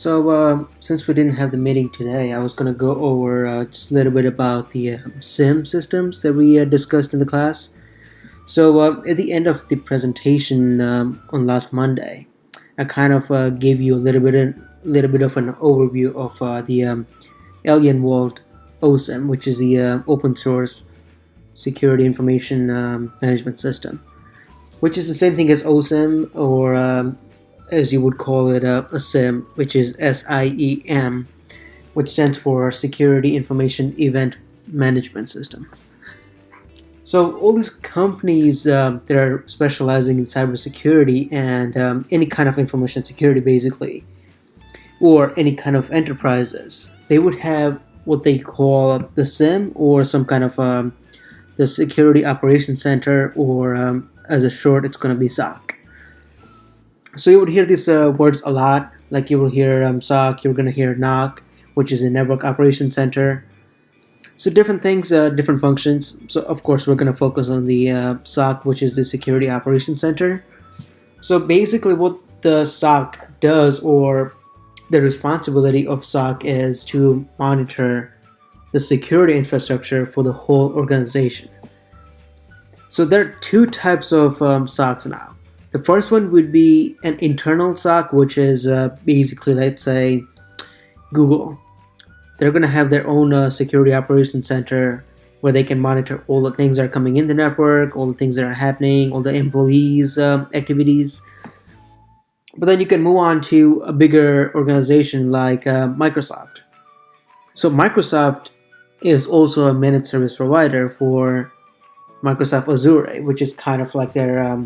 Since we didn't have the meeting today, I was going to go over just a little bit about the SIM systems that we discussed in the class. At the end of the presentation on last Monday, I kind of gave you a little bit of an overview of the AlienVault OSM, which is the open source security information management system, which is the same thing as OSM, or as you would call it, a SIM, which is SIEM, which stands for Security Information Event Management System. So all these companies that are specializing in cybersecurity and any kind of information security, basically, or any kind of enterprises, they would have what they call the SIM, or some kind of the Security Operations Center, or as a short, it's going to be SOC. So you would hear these words a lot, like you will hear SOC, you're going to hear NOC, which is a Network Operations Center. So different things, different functions. So of course we're going to focus on the SOC, which is the Security Operations Center. So basically what the SOC does, or the responsibility of SOC, is to monitor the security infrastructure for the whole organization. So there are two types of SOCs now. The first one would be an internal SOC, which is basically, let's say, Google. They're going to have their own security operations center where they can monitor all the things that are coming in the network, all the things that are happening, all the employees' activities. But then you can move on to a bigger organization like Microsoft. So Microsoft is also a managed service provider for Microsoft Azure, which is kind of like their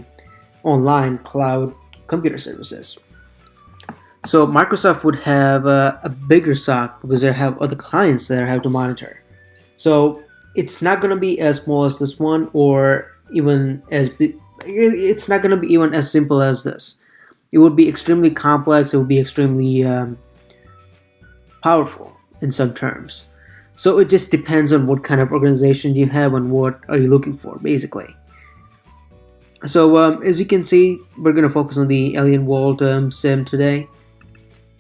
online cloud computer services. So Microsoft would have a bigger SOC because they have other clients that they have to monitor. So it's not going to be as small as this one, or even as big. It's not going to be even as simple as this. It would be extremely complex. It would be extremely powerful in some terms. So it just depends on what kind of organization you have and what are you looking for, basically. So as you can see, we're going to focus on the AlienVault SIM today,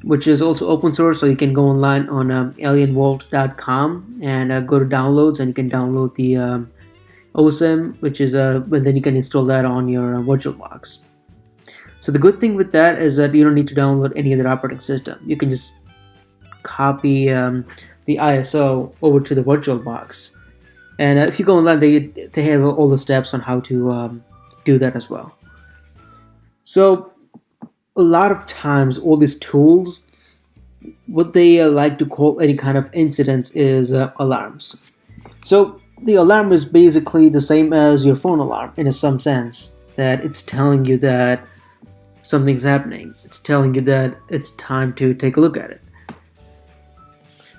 which is also open source. So you can go online on alienvault.com and go to downloads, and you can download the OSIM, which is and then you can install that on your VirtualBox. So the good thing with that is that you don't need to download any other operating system. You can just copy the ISO over to the VirtualBox, and if you go online, they have all the steps on how to do that as well. So a lot of times all these tools, what they like to call any kind of incidents is alarms. So the alarm is basically the same as your phone alarm in some sense, that it's telling you that something's happening. It's telling you that it's time to take a look at it.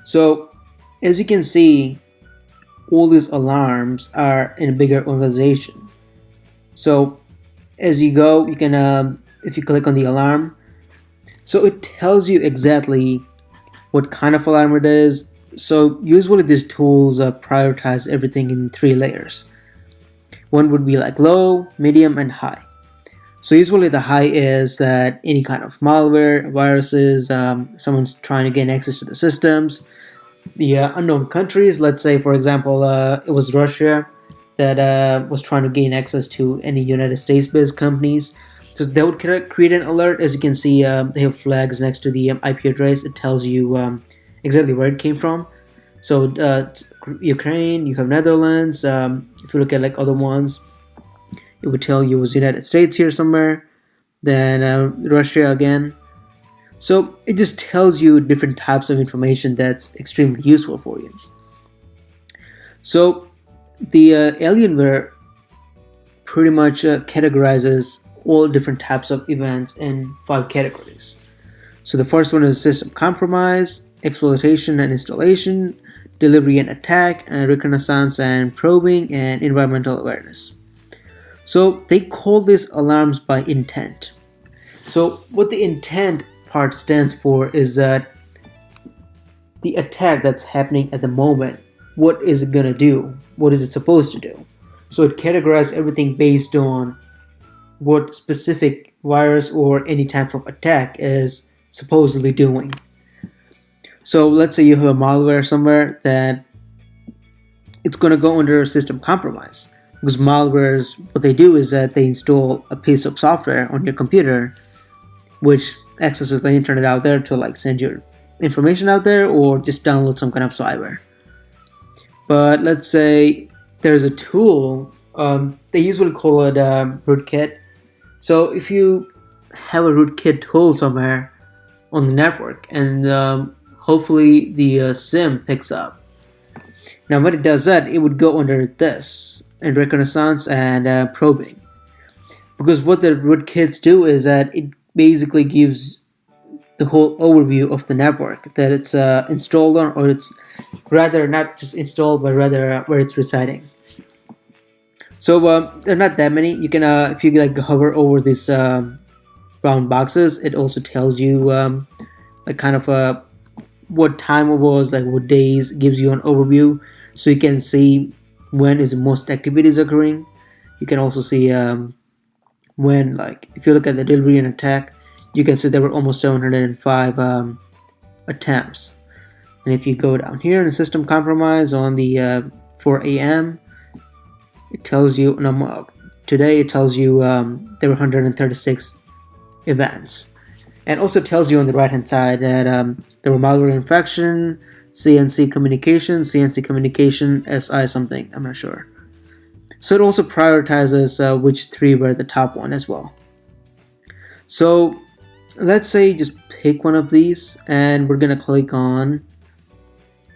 So as you can see, all these alarms are in a bigger organization. So as you go, you can, if you click on the alarm, so it tells you exactly what kind of alarm it is. So usually these tools prioritize everything in 3 layers. One would be like low, medium, and high. So usually the high is that any kind of malware, viruses, someone's trying to gain access to the systems. The unknown countries, let's say for example it was Russia that was trying to gain access to any United States based companies. So they would create an alert. As you can see, they have flags next to the IP address. It tells you exactly where it came from. So Ukraine, you have Netherlands. If you look at like other ones, it would tell you it was United States here somewhere, then Russia again. So it just tells you different types of information that's extremely useful for you. So the Alienware pretty much categorizes all different types of events in 5 categories. So the first one is system compromise, exploitation and installation, delivery and attack, and reconnaissance and probing, and environmental awareness. So they call these alarms by intent. So what the intent part stands for is that the attack that's happening at the moment, what is it going to do? What is it supposed to do? So it categorizes everything based on what specific virus or any type of attack is supposedly doing. So let's say you have a malware somewhere that it's going to go under a system compromise, because malwares, what they do is that they install a piece of software on your computer which accesses the internet out there to like send your information out there or just download some kind of spyware. But let's say there's a tool, they usually call it rootkit. So if you have a rootkit tool somewhere on the network, and hopefully the SIM picks up. Now when it does that, it would go under this, and reconnaissance and probing. Because what the rootkits do is that it basically gives the whole overview of the network that it's installed on, or it's rather not just installed, but rather where it's residing. So there are not that many. You can, if you like hover over these brown boxes, it also tells you like kind of what time it was, like what days, gives you an overview, so you can see when is the most activities occurring. You can also see when, like, if you look at the delivery and attack, you can see there were almost 705 attempts. And if you go down here in the system compromise on the 4 a.m., it tells you, today it tells you there were 136 events. And also tells you on the right hand side that there were malware infection, CNC communication, SI something, I'm not sure. So it also prioritizes which three were the top one as well. So let's say just pick one of these, and we're gonna click on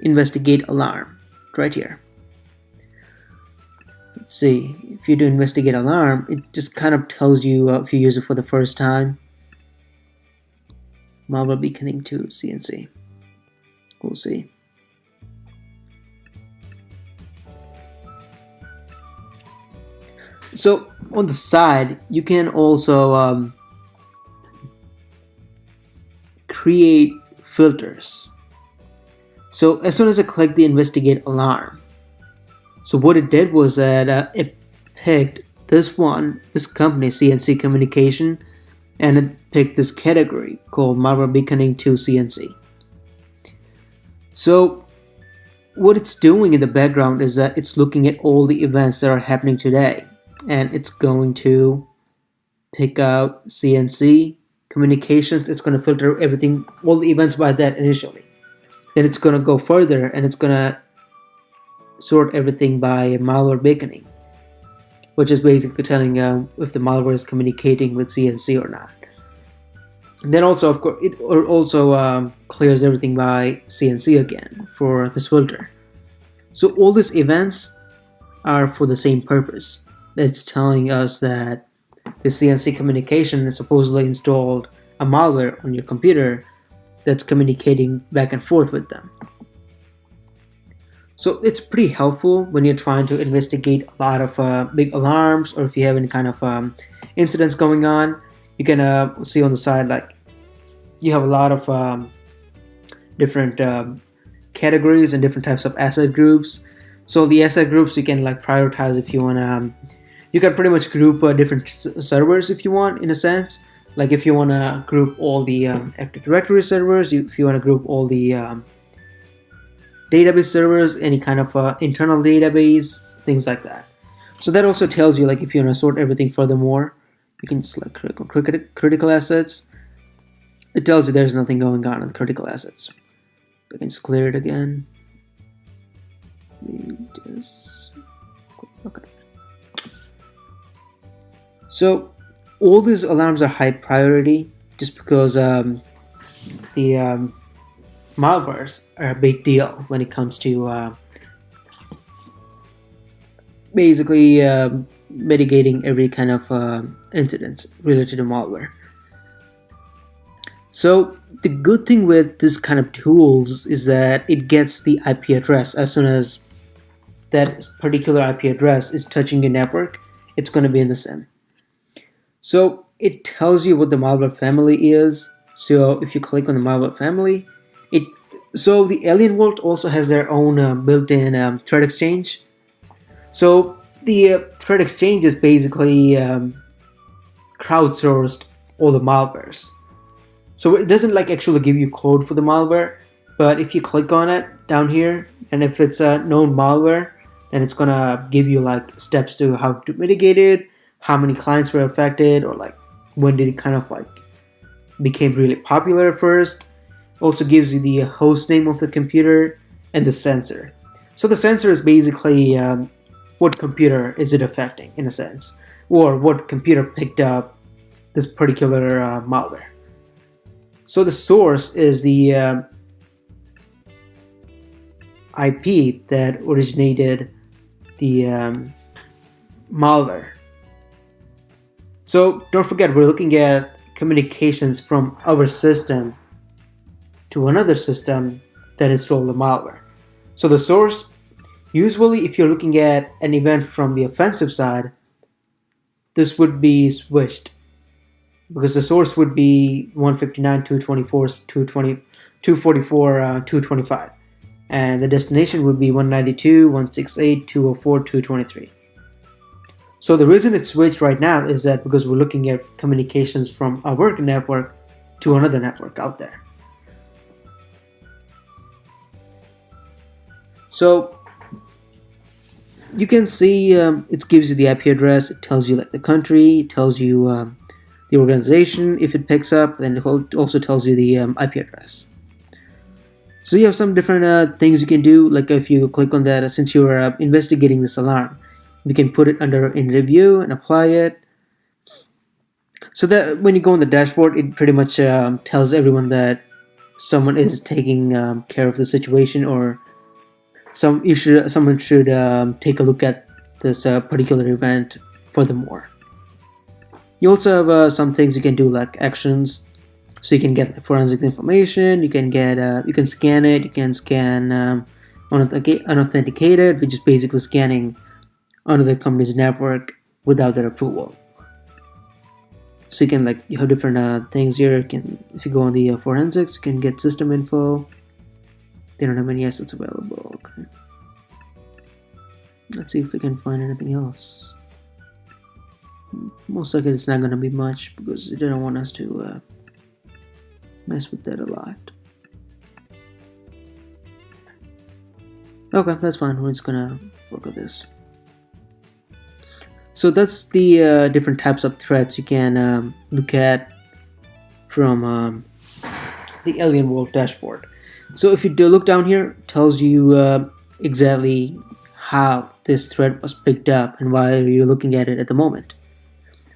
investigate alarm right here. Let's see, if you do investigate alarm, it just kind of tells you if you use it for the first time. Malware beaconing to CNC. We'll see. So on the side, you can also create filters. So as soon as I click the investigate alarm, so what it did was that it picked this company, CNC Communication, and it picked this category called malware beaconing to CNC. So what it's doing in the background is that it's looking at all the events that are happening today, and it's going to pick out CNC communications. It's going to filter everything, all the events by that initially. Then it's going to go further, and it's going to sort everything by malware beaconing, which is basically telling if the malware is communicating with CNC or not. And then also, of course, it also clears everything by CNC again for this filter. So all these events are for the same purpose. It's telling us that the CNC communication is supposedly installed a malware on your computer that's communicating back and forth with them. So it's pretty helpful when you're trying to investigate a lot of big alarms, or if you have any kind of incidents going on. You can see on the side, like, you have a lot of different categories and different types of asset groups. So the asset groups you can like prioritize if you want to. You can pretty much group different servers if you want, in a sense. Like if you want to group all the Active Directory servers, if you want to group all the database servers, any kind of internal database, things like that. So that also tells you, like, if you want to sort everything furthermore, you can just like click on critical assets. It tells you there's nothing going on with critical assets. We can just clear it again. Okay. So all these alarms are high priority just because the malwares are a big deal when it comes to basically mitigating every kind of incidents related to malware. So the good thing with this kind of tools is that it gets the IP address. As soon as that particular IP address is touching your network, it's going to be in the SIM. So it tells you what the malware family is. So if you click on the malware family, so the AlienVault also has their own built-in threat exchange. So the threat exchange is basically crowdsourced all the malwares. So it doesn't like actually give you code for the malware, But if you click on it down here, and if it's a known malware, then it's gonna give you like steps to how to mitigate it, how many clients were affected, or like when did it kind of like became really popular at first. Also gives you the host name of the computer and the sensor. So the sensor is basically what computer is it affecting in a sense, or what computer picked up this particular malware. So the source is the IP that originated the malware. So don't forget, we're looking at communications from our system to another system that installed the malware. So the source, usually if you're looking at an event from the offensive side, this would be switched, because the source would be 159.224, 225, and the destination would be 192.168.204.223. So the reason it's switched right now is that because we're looking at communications from our work network to another network out there. So you can see it gives you the IP address, it tells you like the country, it tells you the organization if it picks up, then it also tells you the IP address. So you have some different things you can do, like if you click on that, since you're investigating this alarm, you can put it under in review and apply it. So that when you go on the dashboard, it pretty much tells everyone that someone is taking care of the situation, or someone should take a look at this particular event furthermore. You also have some things you can do, like actions. So you can get like, forensic information. You can get you can scan it. You can scan unauthenticated, which is basically scanning another company's network without their approval. So you can you have different things here. You can, if you go on the forensics, you can get system info. They don't have any assets available. Okay. Let's see if we can find anything else. Most likely it's not going to be much, because they don't want us to mess with that a lot. Okay, that's fine. We're just going to work with this. So that's the different types of threats you can look at from the AlienVault dashboard. So if you do look down here, it tells you exactly how this threat was picked up and why you're looking at it at the moment.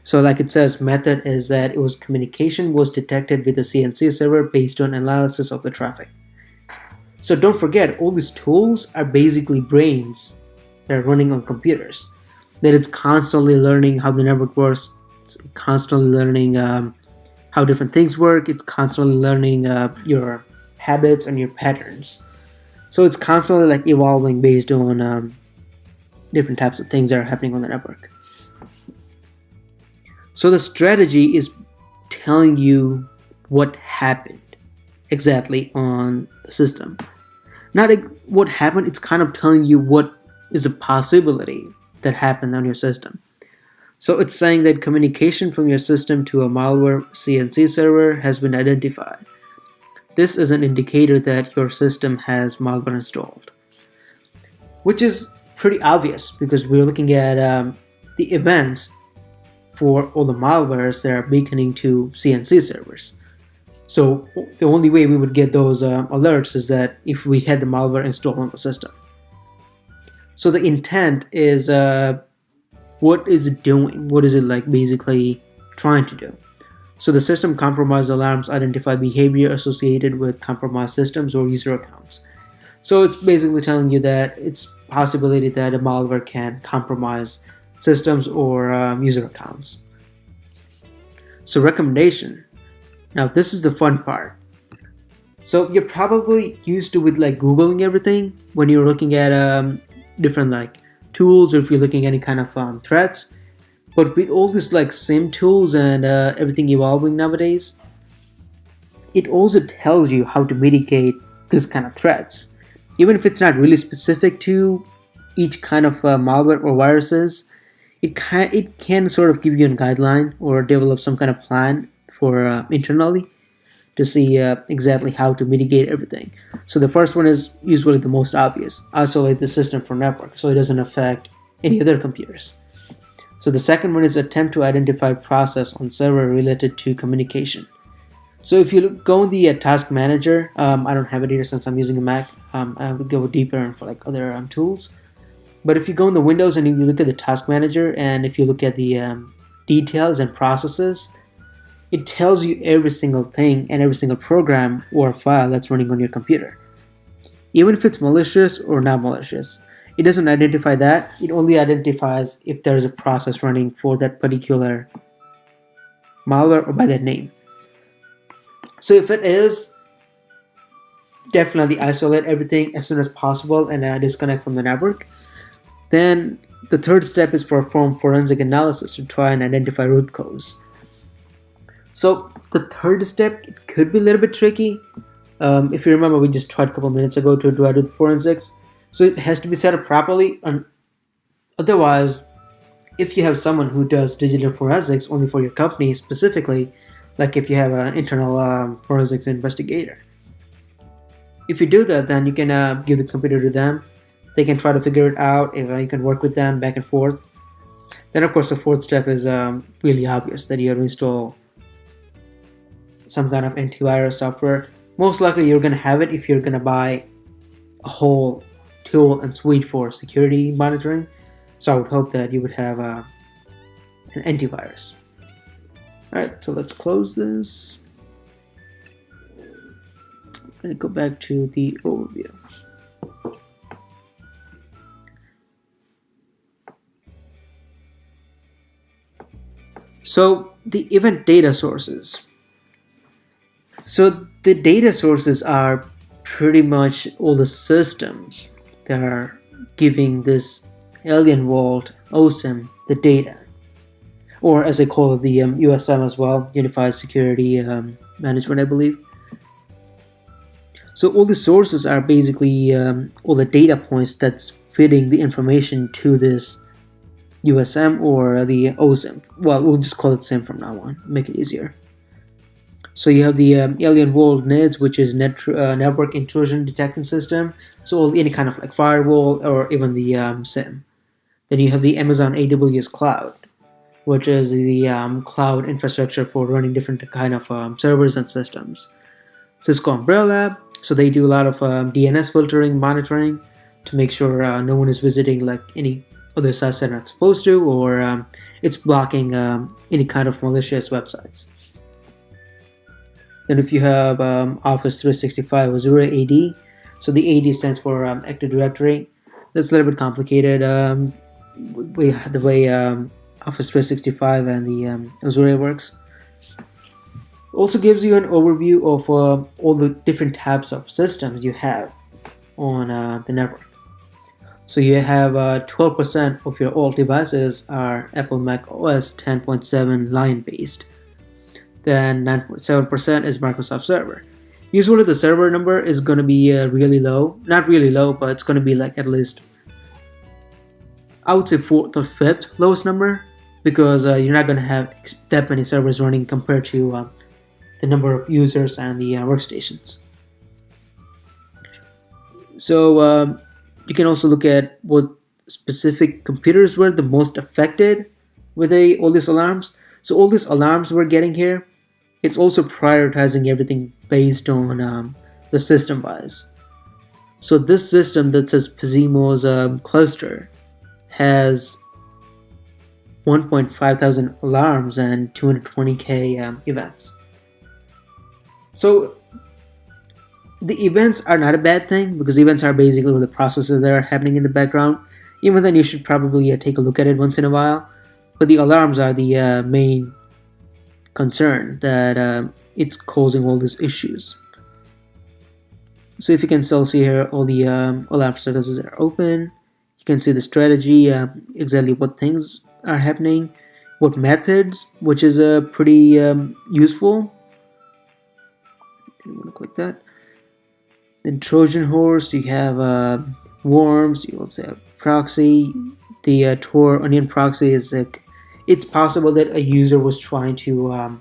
So like it says, method is that communication was detected with the CNC server based on analysis of the traffic. So don't forget, all these tools are basically brains that are running on computers. That it's constantly learning how the network works, it's constantly learning how different things work, it's constantly learning your habits and your patterns. So it's constantly evolving based on different types of things that are happening on the network. So the strategy is telling you what happened exactly on the system. Not what happened, it's kind of telling you what is a possibility that happened on your system. So it's saying that communication from your system to a malware CNC server has been identified. This is an indicator that your system has malware installed, which is pretty obvious because we're looking at the events for all the malwares that are beaconing to CNC servers. So the only way we would get those alerts is that if we had the malware installed on the system. So the intent is what is it doing? What is it basically trying to do? So the system compromise alarms identify behavior associated with compromised systems or user accounts. So it's basically telling you that it's possibility that a malware can compromise systems or user accounts. So recommendation. Now this is the fun part. So you're probably used to with Googling everything when you're looking at different tools, or if you're looking at any kind of threats. But with all these SIM tools and everything evolving nowadays, it also tells you how to mitigate this kind of threats. Even if it's not really specific to each kind of malware or viruses, it can sort of give you a guideline or develop some kind of plan for internally to see exactly how to mitigate everything. So the first one is usually the most obvious: isolate the system from network so it doesn't affect any other computers. So the second one is attempt to identify process on server related to communication. So if you go in the task manager, I don't have it here since I'm using a Mac. I would go deeper for like other tools. But if you go in the Windows and you look at the task manager, and if you look at the details and processes, it tells you every single thing and every single program or file that's running on your computer. Even if it's malicious or not malicious, it doesn't identify that. It only identifies if there's a process running for that particular malware or by that name. So if it is, definitely isolate everything as soon as possible and disconnect from the network. Then the third step is perform forensic analysis to try and identify root cause. So the third step, it could be a little bit tricky. If you remember, we just tried a couple minutes ago to do the forensics. So it has to be set up properly. Otherwise, if you have someone who does digital forensics only for your company specifically, like if you have an internal forensics investigator, if you do that, then you can give the computer to them. They can try to figure it out. If you can work with them back and forth. Then, of course, the fourth step is really obvious, that you have to install some kind of antivirus software. Most likely, you're going to have it if you're going to buy a whole tool and suite for security monitoring. So I would hope that you would have an antivirus. All right, so let's close this. I'm going to go back to the overview. So the event data sources. So the data sources are pretty much all the systems that are giving this AlienVault OSM the data, or as they call it, the USM as well, Unified Security Management, I believe. So all the sources are basically all the data points that's feeding the information to this USM or the OSM. Well, we'll just call it SIM from now on, make it easier. So you have the AlienVault NIDS, which is Network Intrusion Detection System. So any kind of like firewall or even the SIM. Then you have the Amazon AWS Cloud, which is the cloud infrastructure for running different kind of servers and systems. Cisco Umbrella, so they do a lot of DNS filtering, monitoring to make sure no one is visiting like any other sites that are not supposed to, or it's blocking any kind of malicious websites. Then if you have Office 365 Azure AD, so the AD stands for Active Directory. That's a little bit complicated. The way Office 365 and the Azure works. Also gives you an overview of all the different types of systems you have on the network. So you have 12% of your all devices are Apple Mac OS 10.7 Lion based. Then 9.7% is Microsoft Server. Usually the server number is going to be really low. Not really low, but it's going to be like at least, I would say 4th or 5th lowest number, because you're not going to have that many servers running compared to the number of users and the workstations. So you can also look at what specific computers were the most affected with all these alarms. So all these alarms we're getting here, it's also prioritizing everything based on the system wise. So this system that says Pizimo's cluster has 1.5 thousand alarms and 220k events. So the events are not a bad thing, because events are basically the processes that are happening in the background. Even then, you should probably take a look at it once in a while. But the alarms are the main concern, that it's causing all these issues. So if you can still see here, all the alarm statuses are open. You can see the strategy, exactly what things are happening, what methods, which is pretty useful. I'm going to click that. Then Trojan horse, you have worms, you also have proxy. The Tor onion proxy is like, it's possible that a user was trying to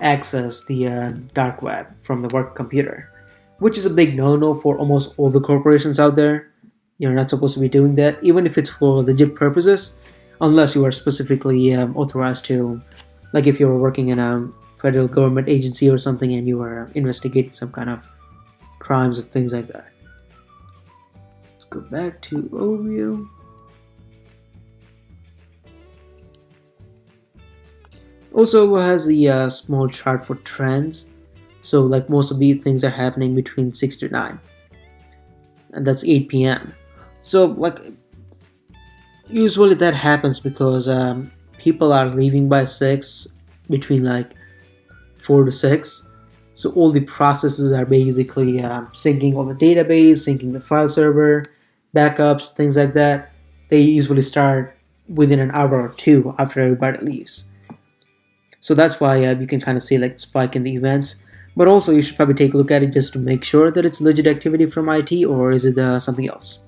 access the dark web from the work computer, which is a big no-no for almost all the corporations out there. You're not supposed to be doing that, even if it's for legit purposes, unless you are specifically authorized to, like if you're working in a federal government agency or something and you are investigating some kind of crimes or things like that. Let's go back to overview. Also has the small chart for trends. So like most of these things are happening between 6 to 9. And that's 8 p.m. So like usually that happens because people are leaving by 6, between like 4 to 6. So all the processes are basically syncing all the database, syncing the file server, backups, things like that. They usually start within an hour or two after everybody leaves. So that's why you can kind of see like spike in the events. But also you should probably take a look at it just to make sure that it's legit activity from IT, or is it something else.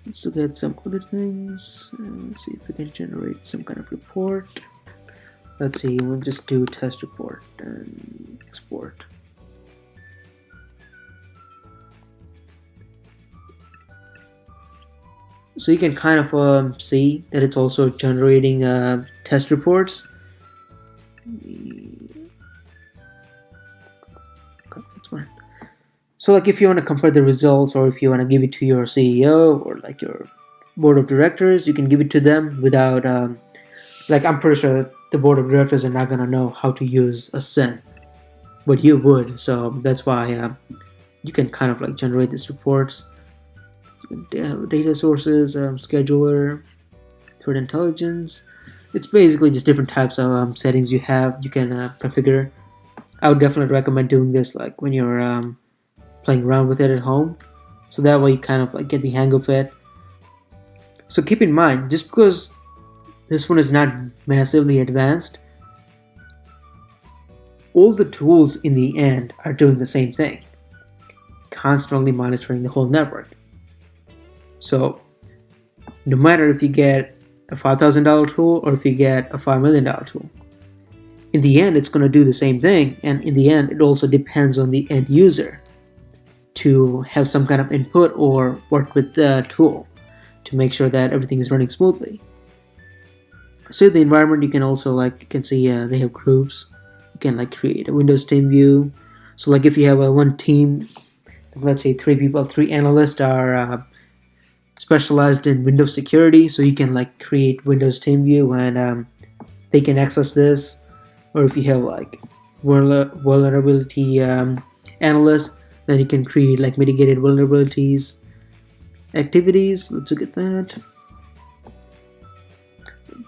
Let's look at some other things. Let's see if we can generate some kind of report. Let's see, we'll just do test report and export. So you can kind of see that it's also generating test reports. That's fine. So like if you want to compare the results, or if you want to give it to your CEO or like your board of directors, you can give it to them without like I'm pretty sure the board of directors are not going to know how to use a SIM, but you would. So that's why you can kind of like generate these reports. Data sources, scheduler, threat intelligence. It's basically just different types of settings you have. You can configure. I would definitely recommend doing this like when you're playing around with it at home, so that way you kind of like get the hang of it. So keep in mind, just because this one is not massively advanced, all the tools in the end are doing the same thing, constantly monitoring the whole network. So no matter if you get a $5,000 tool or if you get a $5 million tool, in the end it's going to do the same thing. And in the end it also depends on the end user to have some kind of input or work with the tool to make sure that everything is running smoothly. So the environment, you can also like, you can see they have groups. You can like create a Windows team view. So like if you have one team, let's say 3 people, 3 analysts are specialized in Windows security, so you can like create Windows team view and they can access this. Or if you have like vulnerability analysts, then you can create like mitigated vulnerabilities activities. Let's look at that.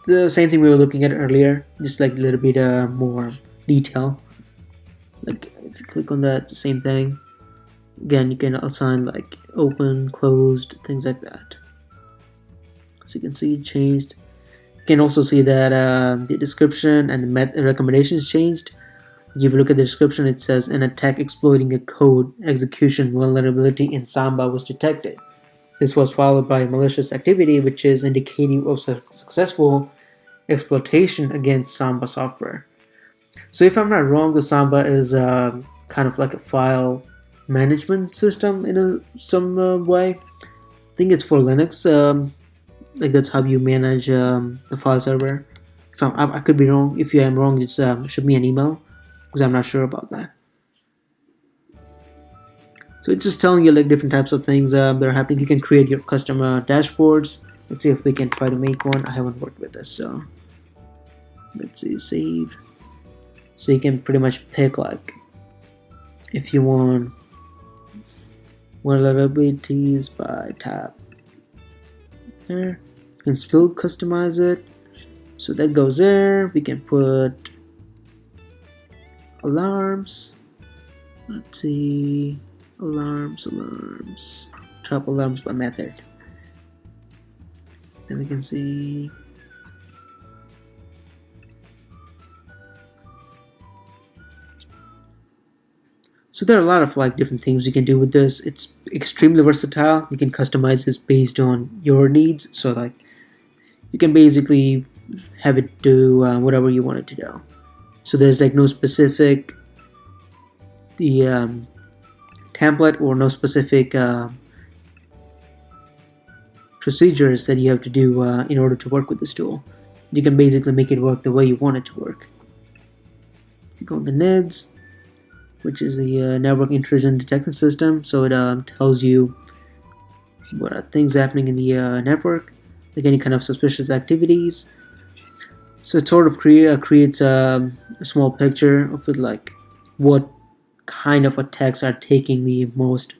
The same thing we were looking at earlier, just like a little bit more detail. Like if you click on that, it's the same thing. Again, you can assign like open, closed, things like that. So you can see it changed. You can also see that the description and the recommendations changed. If you look at the description, it says an attack exploiting a code execution vulnerability in Samba was detected. This was followed by malicious activity, which is indicative of successful exploitation against Samba software. So if I'm not wrong, the Samba is kind of like a file management system in some way. I think it's for Linux. Like that's how you manage the file server. If I could be wrong. If I am wrong, just shoot me an email, because I'm not sure about that. So it's just telling you like different types of things that are happening. You can create your custom dashboards. Let's see if we can try to make one. I haven't worked with this, so let's see, save. So you can pretty much pick like if you want vulnerabilities by tab. There, you can still customize it. So that goes there. We can put alarms. Let's see, alarms, top alarms by method. Then we can see so there are a lot of like different things you can do with this. It's extremely versatile. You can customize this based on your needs. So like you can basically have it do whatever you want it to do. So there's like no specific template or no specific procedures that you have to do in order to work with this tool. You can basically make it work the way you want it to work. If you go on the NIDS, which is the Network Intrusion Detection System, so it tells you what are things happening in the network, like any kind of suspicious activities. So it sort of creates a small picture of it, like what kind of attacks are taking the most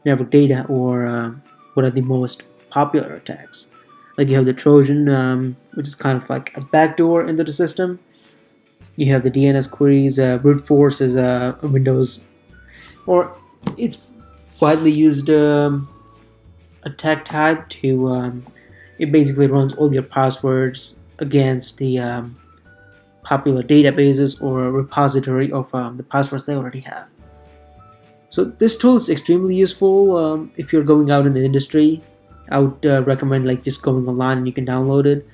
network data, or what are the most popular attacks. Like you have the Trojan, which is kind of like a backdoor into the system. You have the DNS queries. Brute force is a Windows, or it's widely used attack type to. It basically runs all your passwords against the popular databases or a repository of the passwords they already have. So this tool is extremely useful if you're going out in the industry. I would recommend like just going online and you can download it.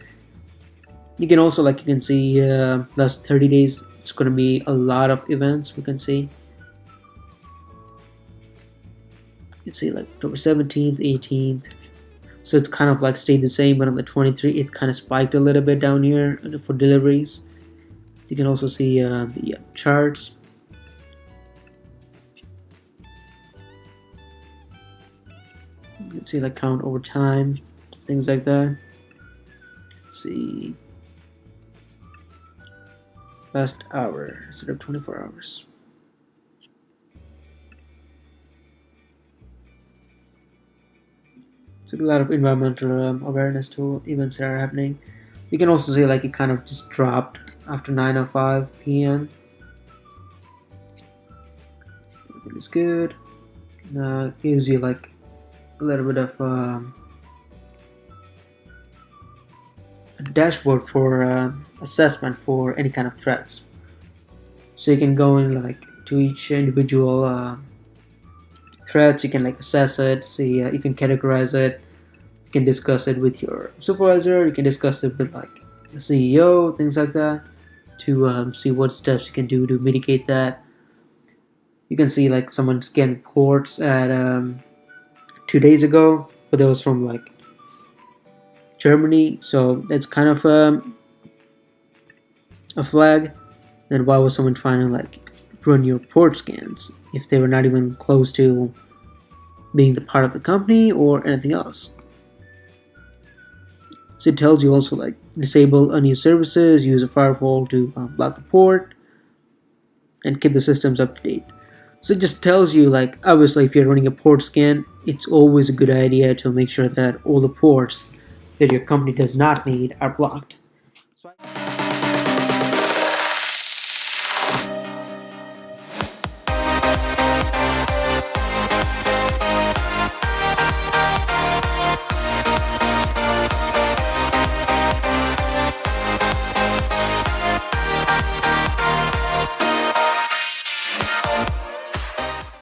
You can also, like you can see, last 30 days it's going to be a lot of events. We can see. You can see like October 17th, 18th. So it's kind of like stayed the same, but on the 23th it kind of spiked a little bit down here for deliveries. You can also see the charts. You can see like count over time, things like that. Let's see, last hour instead of 24 hours. So a lot of environmental awareness to events that are happening. You can also see like it kind of just dropped after 9:05 p.m. Everything is good. Gives you like a little bit of a dashboard for assessment for any kind of threats. So you can go in like to each individual threats. You can like assess it, see, you can categorize it, you can discuss it with your supervisor, you can discuss it with like the CEO, things like that, to see what steps you can do to mitigate that. You can see like someone scanned reports at 2 days ago, but that was from like Germany, so that's kind of a flag. Then why was someone trying to like run your port scans if they were not even close to being the part of the company or anything else? So it tells you also like disable unused services, use a firewall to block the port, and keep the systems up to date. So it just tells you like, obviously if you're running a port scan, it's always a good idea to make sure that all the ports that your company does not need are blocked.